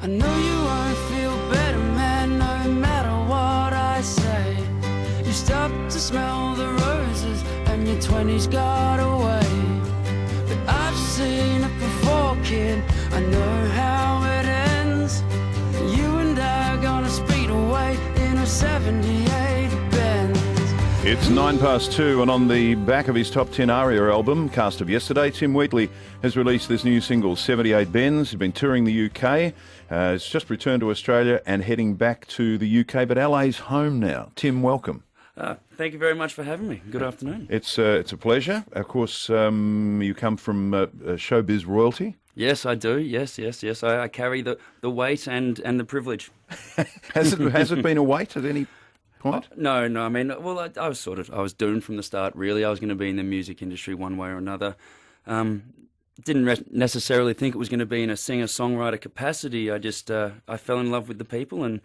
I know you won't feel better, man, no matter what I say. You stop to smell the roses and your 20s got away. But I've seen it before, kid, I know how it ends. You and I are gonna speed away in a 78 Benz. It's 2:09, and on the back of his top 10 ARIA album, Cast of Yesterday, Tim Wheatley has released this new single, 78 Benz. He's been touring the UK, has just returned to Australia and heading back to the UK, but LA's home now. Tim, welcome. Thank you very much for having me. Good afternoon. It's a pleasure. Of course, you come from showbiz royalty. Yes, I do. Yes. I carry the weight and the privilege. Has it been a weight at any point? No. I mean, well, I was doomed from the start. Really, I was going to be in the music industry one way or another. Didn't necessarily think it was going to be in a singer-songwriter capacity. I just I fell in love with the people and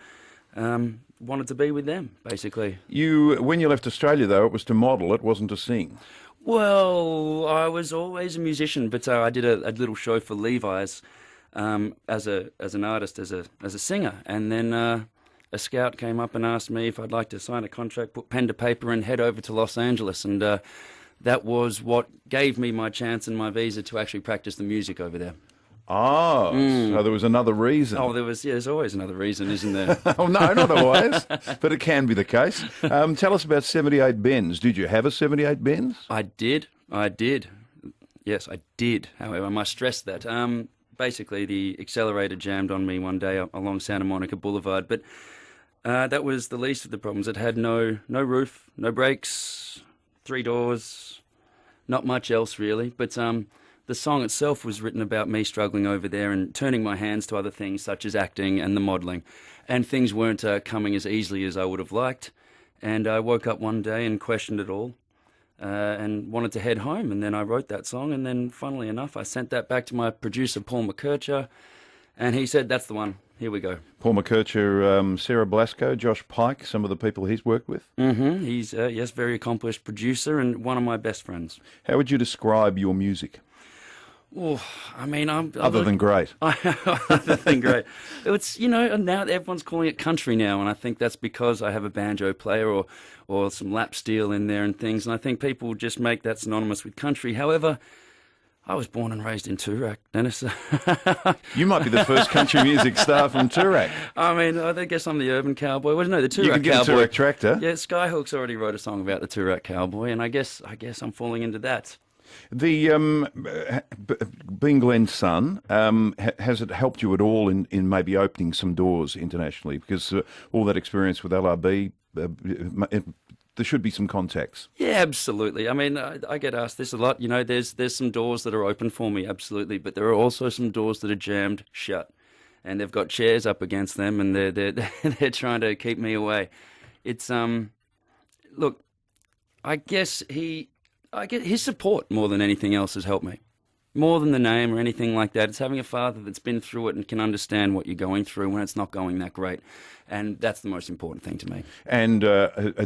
wanted to be with them, basically. When you left Australia, though, it was to model. It wasn't to sing. Well, I was always a musician, but I did a little show for Levi's as an artist, as a singer, and then a scout came up and asked me if I'd like to sign a contract, put pen to paper, and head over to Los Angeles, and that was what gave me my chance and my visa to actually practice the music over there. Oh, so there was another reason. Oh, there's always another reason, isn't there? Oh, no, not always, but it can be the case. Tell us about 78 Benz. Did you have a 78 Benz? I did. Yes, I did. However, I must stress that. Basically, the accelerator jammed on me one day along Santa Monica Boulevard, but that was the least of the problems. It had no roof, no brakes, 3 doors, not much else really, but the song itself was written about me struggling over there and turning my hands to other things such as acting and the modelling. And things weren't coming as easily as I would have liked. And I woke up one day and questioned it all and wanted to head home. And then I wrote that song. And then, funnily enough, I sent that back to my producer, Paul McKercher. And he said, that's the one. Here we go. Paul McKercher, Sarah Blasco, Josh Pike, some of the people he's worked with? Mm-hmm. He's, yes, very accomplished producer and one of my best friends. How would you describe your music? Oh, I mean, Other than great. Other than great. It's, now everyone's calling it country now, and I think that's because I have a banjo player or some lap steel in there and things, and I think people just make that synonymous with country. However, I was born and raised in Toorak, Dennis. You might be the first country music star from Toorak. I mean, I guess I'm the urban cowboy. Well, no, the Toorak cowboy. You can get a Toorak tractor. Yeah, Skyhook's already wrote a song about the Toorak cowboy, and I guess I'm falling into that. The being Glenn's son, has it helped you at all in maybe opening some doors internationally? Because all that experience with LRB, there should be some contacts. Yeah, absolutely. I mean, I get asked this a lot. There's some doors that are open for me, absolutely, but there are also some doors that are jammed shut, and they've got chairs up against them, and they're trying to keep me away. It's look, I guess his support more than anything else has helped me. More than the name or anything like that. It's having a father that's been through it and can understand what you're going through when it's not going that great. And that's the most important thing to me. And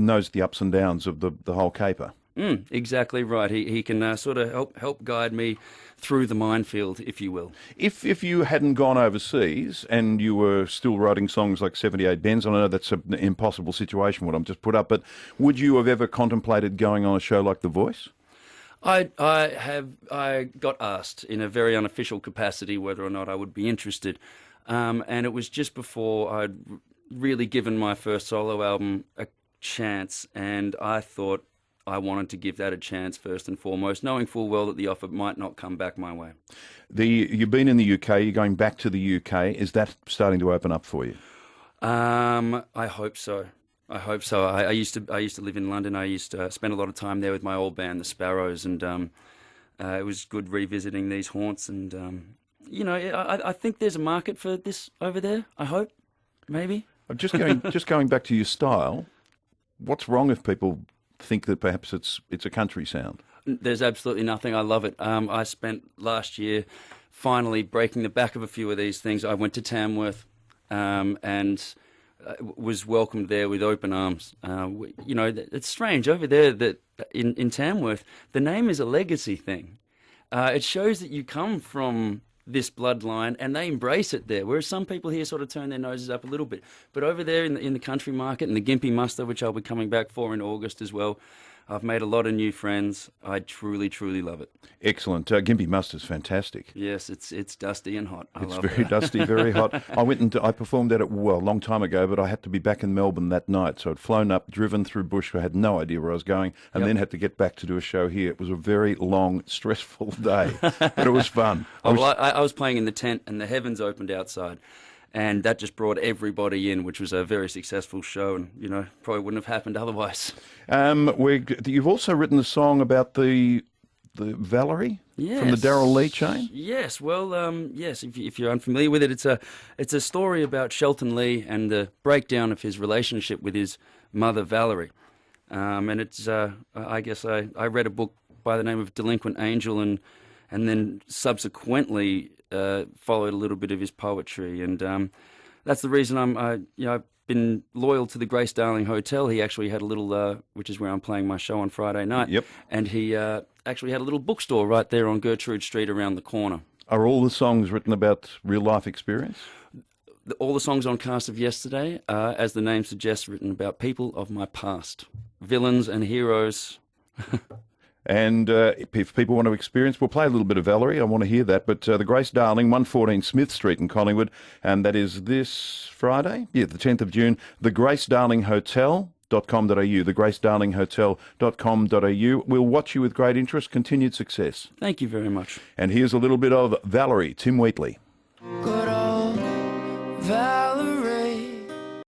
knows the ups and downs of the whole caper. Exactly right. He can sort of help guide me through the minefield, if you will. If you hadn't gone overseas and you were still writing songs like 78 Benz, I know that's an impossible situation, what I'm just put up, but would you have ever contemplated going on a show like The Voice? I got asked in a very unofficial capacity whether or not I would be interested, and it was just before I'd really given my first solo album a chance, and I thought I wanted to give that a chance first and foremost, knowing full well that the offer might not come back my way. You've been in the UK, you're going back to the UK. Is that starting to open up for you? I hope so. I used to live in London. I used to spend a lot of time there with my old band, the Sparrows, and it was good revisiting these haunts. And I think there's a market for this over there. I hope, maybe. Just going back to your style. What's wrong if people think that perhaps it's a country sound? There's absolutely nothing. I love it. I spent last year finally breaking the back of a few of these things. I went to Tamworth and was welcomed there with open arms. It's strange over there that in Tamworth, the name is a legacy thing. It shows that you come from this bloodline, and they embrace it there. Whereas some people here sort of turn their noses up a little bit. But over there in the country market, and the Gympie muster, which I'll be coming back for in August as well, I've made a lot of new friends. I truly, truly love it. Excellent. Gympie Muster's fantastic. Yes, it's dusty and hot. I It's love very it. dusty, very hot. I performed at it, well, a long time ago, but I had to be back in Melbourne that night. So I'd flown up, driven through bush. I had no idea where I was going, and then had to get back to do a show here. It was a very long, stressful day, but it was fun. I was playing in the tent, and the heavens opened outside. And that just brought everybody in, which was a very successful show, and probably wouldn't have happened otherwise. You've also written a song about the Valerie from the Darryl Lee chain. Yes, well, yes. If you're unfamiliar with it, it's a story about Shelton Lee and the breakdown of his relationship with his mother Valerie. And it's I guess I read a book by the name of Delinquent Angel, and then subsequently followed a little bit of his poetry, and that's the reason I've been loyal to the Grace Darling Hotel. He actually had a little, which is where I'm playing my show on Friday night. Yep. And he actually had a little bookstore right there on Gertrude Street around the corner. Are all the songs written about real life experience? All the songs on Cast of Yesterday are, as the name suggests, written about people of my past, villains and heroes. And if people want to experience, we'll play a little bit of Valerie. I want to hear that. But the Grace Darling, 114 Smith Street in Collingwood, and that is this Friday, the 10th of June, the Grace Darling Hotel.com.au, thegracedarlinghotel.com.au. We'll watch you with great interest. Continued success. Thank you very much. And here's a little bit of Valerie, Tim Wheatley. Go